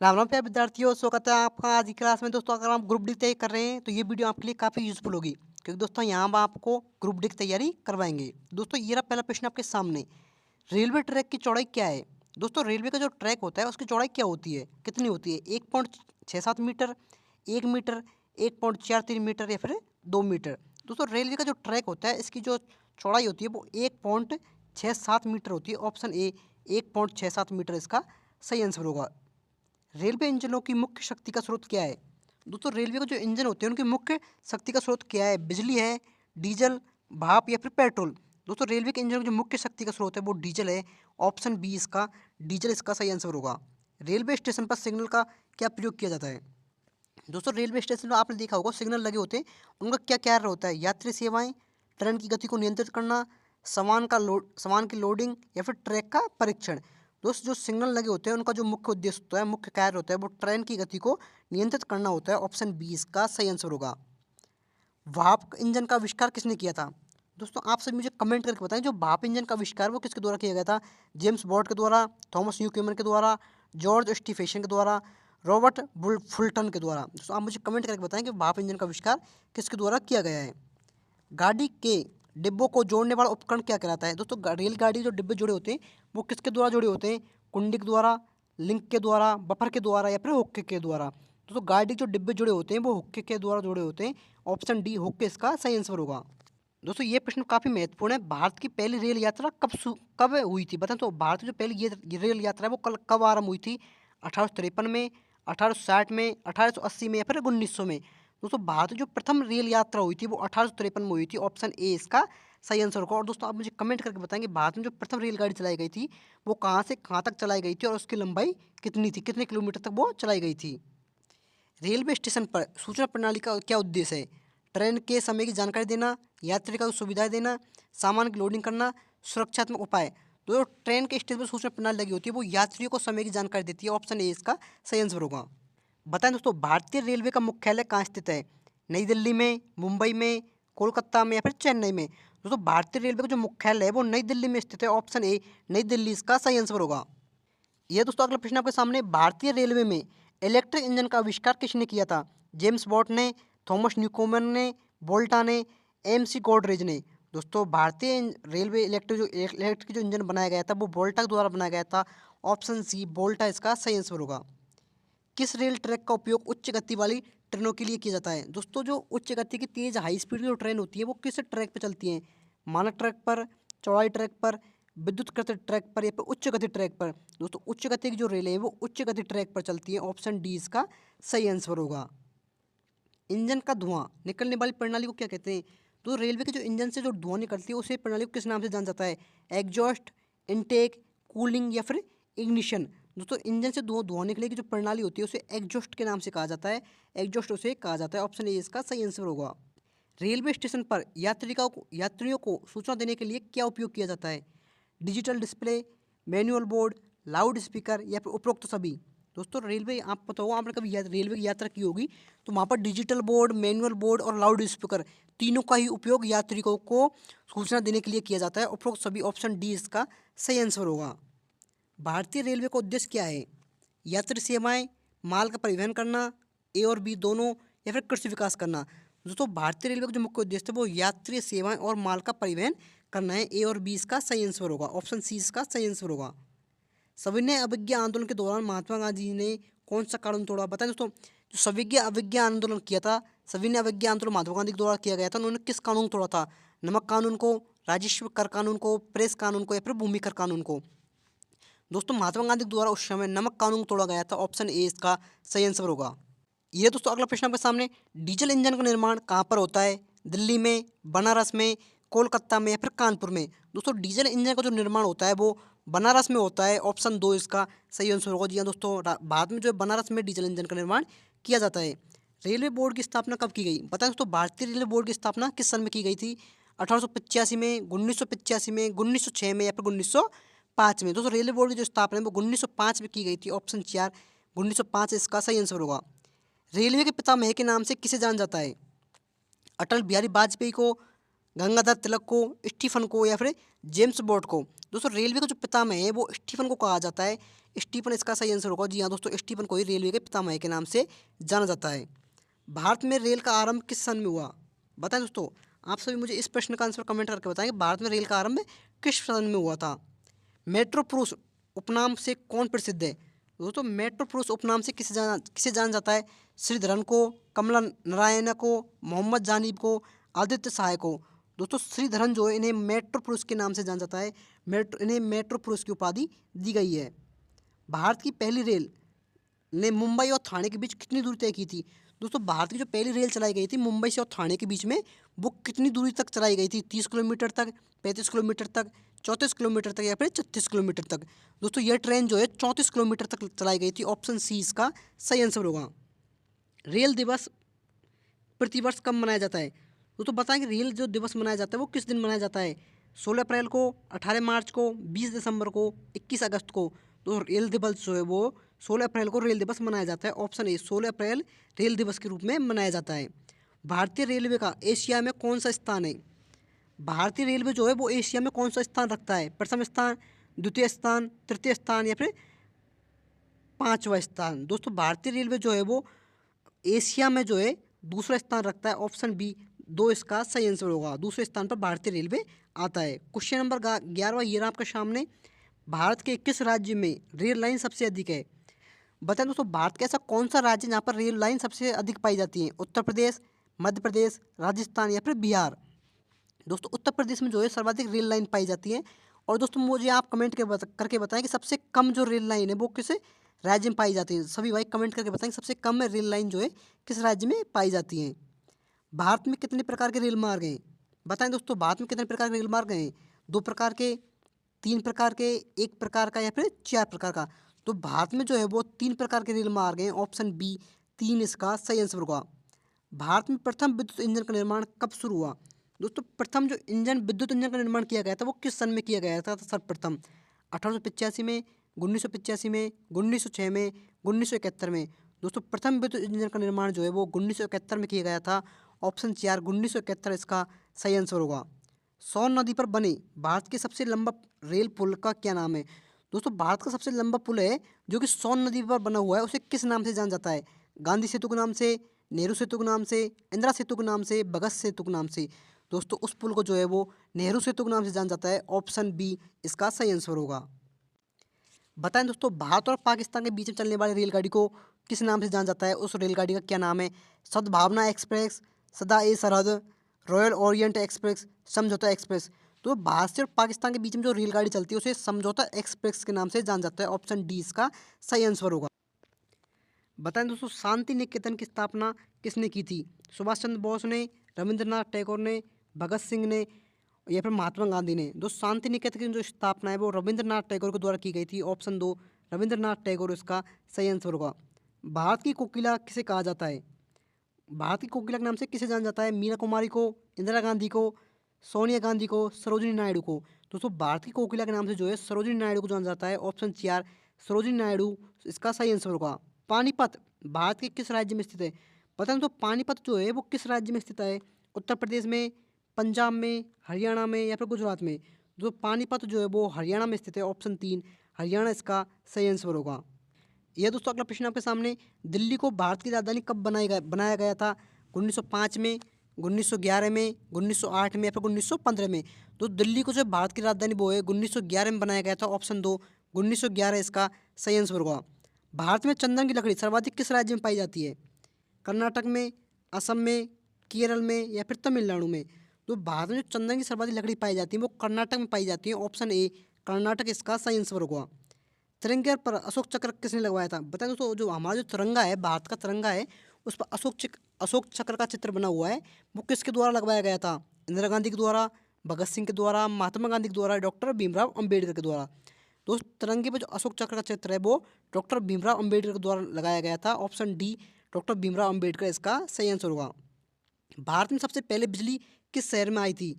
राम राम प्यारे विद्यार्थियों, स्वागत है आपका आज की क्लास में। दोस्तों, अगर आप ग्रुप डी तैयारी कर रहे हैं तो ये वीडियो आपके लिए काफ़ी यूजफुल होगी, क्योंकि दोस्तों यहाँ हम आपको ग्रुप डी की तैयारी करवाएंगे। दोस्तों, ये रहा पहला प्रश्न आपके सामने। रेलवे ट्रैक की चौड़ाई क्या है? दोस्तों, रेलवे का जो ट्रैक होता है उसकी चौड़ाई क्या होती है, कितनी होती है? 1.67 मीटर, 1 मीटर, 1.43 मीटर या फिर 2 मीटर। दोस्तों, रेलवे का जो ट्रैक होता है इसकी जो चौड़ाई होती है वो 1.67 मीटर होती है। ऑप्शन ए 1.67 मीटर इसका सही आंसर होगा। रेलवे इंजनों की मुख्य शक्ति का स्रोत क्या है? दोस्तों, रेलवे के जो इंजन होते हैं उनकी मुख्य शक्ति का स्रोत क्या है? बिजली है, डीजल, भाप या फिर पेट्रोल? दोस्तों, रेलवे के इंजन की जो मुख्य शक्ति का स्रोत है वो डीजल है। ऑप्शन बी इसका डीजल इसका सही आंसर होगा। रेलवे स्टेशन पर सिग्नल का क्या प्रयोग किया जाता है? दोस्तों, रेलवे स्टेशन पर आपने देखा होगा सिग्नल लगे होते हैं, उनका क्या कार्य होता है? यात्री सेवाएं, ट्रेन की गति को नियंत्रित करना, सामान की लोडिंग या फिर ट्रैक का परीक्षण? दोस्त, जो सिग्नल लगे होते हैं उनका जो मुख्य उद्देश्य होता है, मुख्य कार्य होता है वो ट्रेन की गति को नियंत्रित करना होता है। ऑप्शन बी इसका सही आंसर होगा। भाप इंजन का आविष्कार किसने किया था? दोस्तों, आप सब मुझे कमेंट करके बताएं, जो भाप इंजन का आविष्कार वो किसके द्वारा किया गया था? जेम्स वॉट के द्वारा, थॉमस न्यूकैमन के द्वारा, जॉर्ज स्टीफेसन के द्वारा, रॉबर्ट फुल्टन के द्वारा? दोस्तों, आप मुझे कमेंट करके बताएं कि भाप इंजन का आविष्कार किसके द्वारा किया गया है। गाड़ी के डिब्बों को जोड़ने वाला उपकरण क्या कहलाता है? दोस्तों, रेलगाड़ी जो डिब्बे जुड़े होते हैं वो किसके द्वारा जुड़े होते हैं? कुंडी के द्वारा, लिंक के द्वारा, बफर के द्वारा या फिर हुक्के के द्वारा? दोस्तों, गाड़ी के जो डिब्बे जुड़े होते हैं वो हुक्के के द्वारा जुड़े होते हैं। ऑप्शन डी हुक्के इसका सही आंसर होगा। दोस्तों, ये प्रश्न काफ़ी महत्वपूर्ण है। भारत की पहली रेल यात्रा कब हुई थी? बताएं तो भारत की जो पहली ये रेल यात्रा है वो कब आरंभ हुई थी? 1853 में, 1860 में, 1880 में या फिर 1900 में? दोस्तों, भारत की जो प्रथम रेल यात्रा हुई थी वो 1853 में हुई थी। ऑप्शन ए इसका सही आंसर होगा। और दोस्तों, आप मुझे कमेंट करके बताएंगे भारत में जो प्रथम रेलगाड़ी चलाई गई थी वो कहाँ से कहाँ तक चलाई गई थी और उसकी लंबाई कितनी थी, कितने किलोमीटर तक वो चलाई गई थी। रेलवे स्टेशन पर सूचना प्रणाली का क्या उद्देश्य है? ट्रेन के समय की जानकारी देना, यात्री को सुविधाएं देना, सामान की लोडिंग करना, सुरक्षात्मक उपाय? तो जो ट्रेन के स्टेशन पर सूचना प्रणाली लगी होती है वो यात्रियों को समय की जानकारी देती है। ऑप्शन ए इसका सही आंसर होगा। बताएं दोस्तों, भारतीय रेलवे का मुख्यालय कहाँ स्थित है? नई दिल्ली में, मुंबई में, कोलकाता में या फिर चेन्नई में? दोस्तों, भारतीय रेलवे का जो मुख्यालय है वो नई दिल्ली में स्थित है। ऑप्शन ए नई दिल्ली इसका सही आंसर होगा। यह दोस्तों अगला प्रश्न आपके सामने। भारतीय रेलवे में इलेक्ट्रिक इंजन का आविष्कार किसने किया था? जेम्स वॉट ने, थॉमस न्यूकोमन ने, वोल्टा ने, एम सी गॉडरेज ने? दोस्तों, भारतीय रेलवे इलेक्ट्रिक जो इंजन बनाया गया था वो वोल्टा के द्वारा बनाया गया था। ऑप्शन सी वोल्टा इसका सही आंसर होगा। किस रेल ट्रैक का उपयोग उच्च गति वाली ट्रेनों के लिए किया जाता है? दोस्तों, जो उच्च गति की तेज हाई स्पीड की जो ट्रेन होती है वो किस ट्रैक पर चलती हैं? मानक ट्रैक पर, चौड़ाई ट्रैक पर, विद्युत कृत ट्रैक पर या फिर उच्च गति ट्रैक पर? दोस्तों, उच्च गति की जो रेलें हैं वो उच्च गति ट्रैक पर चलती हैं। ऑप्शन डी इसका सही आंसर होगा। इंजन का धुआं निकलने वाली प्रणाली को क्या कहते हैं? तो रेलवे के जो इंजन से जो धुआं निकलती है उसे प्रणाली को किस नाम से जाना जाता है? एग्जॉस्ट, इनटेक, कूलिंग या फिर इग्निशन? दोस्तों, इंजन से धुआं निकले की जो प्रणाली होती है उसे एग्जॉस्ट के नाम से कहा जाता है। एग्जॉस्ट उसे कहा जाता है। ऑप्शन ए इसका सही आंसर होगा। रेलवे स्टेशन पर यात्रियों को सूचना देने के लिए क्या उपयोग किया जाता है? Digital display, manual board, loud speaker या फिर उपरोक्त सभी? दोस्तों, रेलवे आप पता होगा, आपने कभी रेलवे की यात्रा की होगी तो वहाँ पर डिजिटल बोर्ड, मैनुअल बोर्ड और लाउड स्पीकर तीनों का ही उपयोग यात्रियों को सूचना देने के लिए किया जाता है। उपरोक्त सभी ऑप्शन डी इसका सही आंसर होगा। भारतीय रेलवे का उद्देश्य क्या है? यात्री सेवाएं, माल का परिवहन करना, ए और बी दोनों या फिर कृषि विकास करना? दोस्तों, भारतीय रेलवे का जो मुख्य उद्देश्य है वो यात्री सेवाएं और माल का परिवहन करना है। ए और बी इसका सही आंसर होगा। ऑप्शन सी इसका सही आंसर होगा। सविनय अवज्ञा आंदोलन के दौरान महात्मा गांधी ने कौन सा कानून तोड़ा? बताएं दोस्तों, जो सविज्ञा अवज्ञा आंदोलन किया था, सविनय अवज्ञा आंदोलन महात्मा गांधी के द्वारा किया गया था, उन्होंने किस कानून तोड़ा था? नमक कानून को, राजस्व कर कानून को, प्रेस कानून को या फिर भूमि कर कानून को? दोस्तों, महात्मा गांधी के द्वारा उस समय नमक कानून तोड़ा गया था। ऑप्शन ए इसका सही आंसर होगा। ये दोस्तों अगला प्रश्न आपके सामने। डीजल इंजन का निर्माण कहाँ पर होता है? दिल्ली में, बनारस में, कोलकाता में या फिर कानपुर में? दोस्तों, डीजल इंजन का जो निर्माण होता है वो बनारस में होता है। ऑप्शन दो इसका सही आंसर होगा। जी हाँ दोस्तों, भारत में जो है बनारस में डीजल इंजन का निर्माण किया जाता है। रेलवे बोर्ड की स्थापना कब की गई? बताएं दोस्तों, भारतीय रेलवे बोर्ड की स्थापना किस सन में की गई थी? 1885 में, 1985 में, 1906 में या फिर 1905 में? दोस्तों, रेलवे बोर्ड की जो स्थापना है वो 1905 में की गई थी। ऑप्शन चार 1905 इसका सही आंसर होगा। रेलवे के पितामह के नाम से किसे जाना जाता है? अटल बिहारी वाजपेयी को, गंगाधर तिलक को, स्टीफन को या फिर जेम्स बॉन्ड को। दोस्तों रेलवे का जो पितामह है वो स्टीफन को कहा जाता है। स्टीफन इसका सही आंसर होगा। जी हाँ दोस्तों, स्टीफन को ही रेलवे के पितामह के नाम से जाना जाता है। भारत में रेल का आरंभ किस सन में हुआ? बताएं दोस्तों, आप सभी मुझे इस प्रश्न का आंसर कमेंट करके बताएं कि भारत में रेल का आरंभ किस सन में हुआ था। मेट्रो पुरुष उपनाम से कौन प्रसिद्ध है? दोस्तों मेट्रो पुरुष उपनाम से किसे जाना जाता है? श्रीधरन को, कमला नारायण को, मोहम्मद जानीब को, आदित्य सहाय को। दोस्तों श्रीधरन जो है इन्हें मेट्रो पुरुष के नाम से जाना जाता है। इन्हें मेट्रो पुरुष की उपाधि दी गई है। भारत की पहली रेल ने मुंबई और थाने के बीच कितनी दूरी तय की थी? दोस्तों भारत की जो पहली रेल चलाई गई थी मुंबई से और थाने के बीच में, वो कितनी दूरी तक चलाई गई थी? 30 किलोमीटर तक, 35 किलोमीटर तक, 34 किलोमीटर तक या फिर 36 किलोमीटर तक। दोस्तों यह ट्रेन जो है 34 किलोमीटर तक चलाई गई थी। ऑप्शन सी इसका सही आंसर होगा। रेल दिवस प्रतिवर्ष कब मनाया जाता है? दोस्तों बताएं कि रेल जो दिवस मनाया जाता है वो किस दिन मनाया जाता है? 16 अप्रैल को, 18 मार्च को, 20 दिसंबर को, 21 अगस्त को। तो रेल दिवस जो है वो 16 अप्रैल को रेल दिवस मनाया जाता है। ऑप्शन ए 16 अप्रैल रेल दिवस के रूप में मनाया जाता है। भारतीय रेलवे का एशिया में कौन सा स्थान है? भारतीय रेलवे जो है वो एशिया में कौन सा स्थान रखता है? प्रथम स्थान, द्वितीय स्थान, तृतीय स्थान या फिर पाँचवा स्थान। दोस्तों भारतीय रेलवे जो है वो एशिया में जो है दूसरा स्थान रखता है। ऑप्शन बी 2 इसका सही आंसर होगा। दूसरे स्थान पर भारतीय रेलवे आता है। क्वेश्चन नंबर 11 ये रहा आपके सामने। भारत के किस राज्य में रेल लाइन सबसे अधिक है? बताएं दोस्तों, भारत का ऐसा कौन सा राज्य है जहाँ पर रेल लाइन सबसे अधिक पाई जाती है? उत्तर प्रदेश, मध्य प्रदेश, राजस्थान या फिर बिहार। दोस्तों उत्तर प्रदेश में जो है सर्वाधिक रेल लाइन पाई जाती है। और दोस्तों मुझे आप कमेंट करके बताएं कि सबसे कम जो रेल लाइन है वो किस राज्य में पाई जाती है। सभी भाई कमेंट करके बताएं कि सबसे कम रेल लाइन जो है किस राज्य में पाई जाती है। भारत में कितने प्रकार के रेल मार्ग हैं? बताएं दोस्तों, भारत में कितने प्रकार के रेल मार्ग हैं? 2 प्रकार के, 3 प्रकार के, 1 प्रकार का या फिर 4 प्रकार का। तो भारत में जो है वो 3 प्रकार के रेल मार्ग हैं। ऑप्शन बी 3 इसका सही आंसर होगा। भारत में प्रथम विद्युत इंजन का निर्माण कब शुरू हुआ? दोस्तों प्रथम जो विद्युत इंजन का निर्माण किया गया था वो किस सन में किया गया था सर्वप्रथम? 1885 में, 1985 में, 1906 में, 1971 में। दोस्तों प्रथम विद्युत इंजन का निर्माण जो है वो 1971 में किया गया था। ऑप्शन 4 1971 इसका सही आंसर होगा। सोन नदी पर बने भारत के सबसे लंबा रेल पुल का क्या नाम है? दोस्तों भारत का सबसे लंबा पुल है जो कि सोन नदी पर बना हुआ है, उसे किस नाम से जाना जाता है? गांधी सेतु के नाम से, नेहरू सेतु के नाम से, इंदिरा सेतु के नाम से, भगत सेतु के नाम से। दोस्तों उस पुल को जो है वो नेहरू सेतु के नाम से जाना जाता है। ऑप्शन बी इसका सही आंसर होगा। बताएं दोस्तों, भारत और पाकिस्तान के बीच में चलने वाली रेलगाड़ी को किस नाम से जाना जाता है? उस रेलगाड़ी का क्या नाम है? सद्भावना एक्सप्रेस, सदा ए सरहद, रॉयल ओरिएंट एक्सप्रेस, समझौता एक्सप्रेस। तो भारत से और पाकिस्तान के बीच में जो रेलगाड़ी चलती है उसे समझौता एक्सप्रेस के नाम से जाना जाता है। ऑप्शन डी इसका सही आंसर होगा। बताएं दोस्तों, शांति निकेतन की स्थापना किसने की थी? सुभाष चंद्र बोस ने, रविंद्रनाथ टैगोर ने, भगत सिंह ने या फिर महात्मा गांधी ने। दोस्तों शांति निकेतन की जो स्थापना है वो रविंद्रनाथ टैगोर के द्वारा की गई थी। ऑप्शन 2 रविंद्रनाथ टैगोर इसका सही आंसर होगा। भारत की कोकिला किसे कहा जाता है? भारत की कोकिला के नाम से किसे जाना जाता है? मीरा कुमारी को, इंदिरा गांधी को, सोनिया गांधी को, सरोजिनी नायडू को। दोस्तों भारत की कोकिला के नाम से जो है सरोजिनी नायडू को जाना जाता है। ऑप्शन 4 सरोजिनी नायडू इसका सही आंसर होगा। पानीपत भारत के किस राज्य में स्थित है? पता है तो पानीपत जो है वो किस राज्य में स्थित है? उत्तर प्रदेश में, पंजाब में, हरियाणा में या फिर गुजरात में। जो पानीपत जो है वो हरियाणा में स्थित है। ऑप्शन 3 हरियाणा इसका सही आंसर होगा। यह दोस्तों अगला प्रश्न आपके सामने। दिल्ली को भारत की राजधानी कब बनाया गया था? 1905 में, 1911 में, 1908 में या फिर 1915 में। तो दिल्ली को जो भारत की राजधानी वो है 1911 में बनाया गया था। ऑप्शन 2 1911 इसका सही आंसर होगा। भारत में चंदन की लकड़ी सर्वाधिक किस राज्य में पाई जाती है? कर्नाटक में, असम में, केरल में या फिर तमिलनाडु में। तो भारत में जो चंदन की सर्वाधिक लकड़ी पाई जाती है वो कर्नाटक में पाई जाती है। ऑप्शन ए कर्नाटक इसका सही आंसर होगा। तिरंगे पर अशोक चक्र किसने लगवाया था? बताएं दोस्तों, जो हमारा जो तिरंगा है, भारत का तिरंगा है, उस पर अशोक चक्र का चित्र बना हुआ है, वो किसके द्वारा लगवाया गया था? इंदिरा गांधी के द्वारा, भगत सिंह के द्वारा, महात्मा गांधी के द्वारा, डॉक्टर भीमराव अम्बेडकर के द्वारा। दोस्त तिरंगे पर जो अशोक चक्र का चित्र है वो डॉक्टर भीमराव अम्बेडकर के द्वारा लगाया गया था। Option D doctor Bhimrao Ambedkar इसका सही आंसर होगा। भारत में सबसे पहले बिजली किस शहर में आई थी?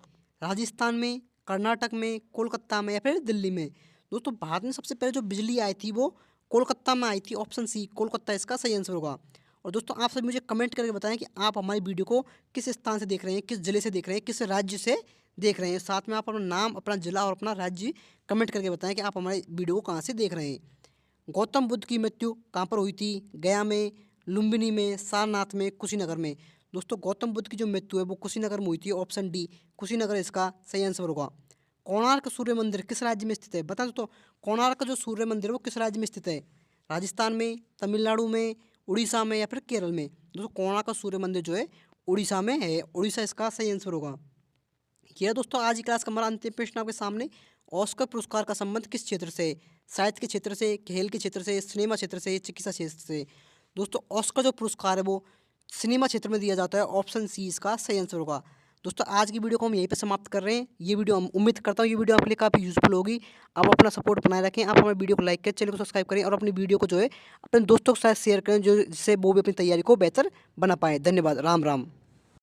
राजस्थान में, कर्नाटक में, कोलकाता में या फिर दिल्ली में। दोस्तों भारत में सबसे पहले जो बिजली आई थी वो कोलकाता में आई थी। ऑप्शन सी कोलकाता इसका सही आंसर होगा। और दोस्तों आप सभी मुझे कमेंट करके बताएं कि आप हमारी वीडियो को किस स्थान से देख रहे हैं, किस ज़िले से देख रहे हैं, किस राज्य से देख रहे हैं। साथ में आप अपना नाम, अपना ज़िला और अपना राज्य कमेंट करके बताएं कि आप हमारी वीडियो को कहाँ से देख रहे हैं। गौतम बुद्ध की मृत्यु कहाँ पर हुई थी? गया में, लुम्बिनी में, सारनाथ में, कुशीनगर में। दोस्तों गौतम बुद्ध की जो मृत्यु है वो कुशीनगर में हुई थी। ऑप्शन डी कुशीनगर इसका सही आंसर होगा। कोणार्क सूर्य मंदिर किस राज्य में स्थित है? बता दोस्तों, कोणार्क का जो सूर्य मंदिर है वो किस राज्य में स्थित है? राजस्थान में, तमिलनाडु में, उड़ीसा में या फिर केरल में? दोस्तों कोणार्क का सूर्य मंदिर जो है उड़ीसा में है। उड़ीसा इसका सही आंसर होगा। यह दोस्तों आज की क्लास का हमारा अंतिम प्रश्न आपके सामने। ऑस्कर पुरस्कार का संबंध किस क्षेत्र से? साहित्य के क्षेत्र से, खेल के क्षेत्र से, सिनेमा क्षेत्र से, चिकित्सा क्षेत्र से? दोस्तों ऑस्कर जो पुरस्कार है वो सिनेमा क्षेत्र में दिया जाता है। ऑप्शन सी इसका सही आंसर होगा। दोस्तों आज की वीडियो को हम यहीं पर समाप्त कर रहे हैं। ये वीडियो हम उम्मीद करता हूँ ये वीडियो आपके लिए काफ़ी यूजफुल होगी। आप अपना सपोर्ट बनाए रखें, आप हमारे वीडियो को लाइक करें, चैनल को सब्सक्राइब करें और अपनी वीडियो को जो है अपने दोस्तों के साथ शेयर करें, जो जिससे वो भी अपनी तैयारी को बेहतर बना पाए। धन्यवाद। राम राम।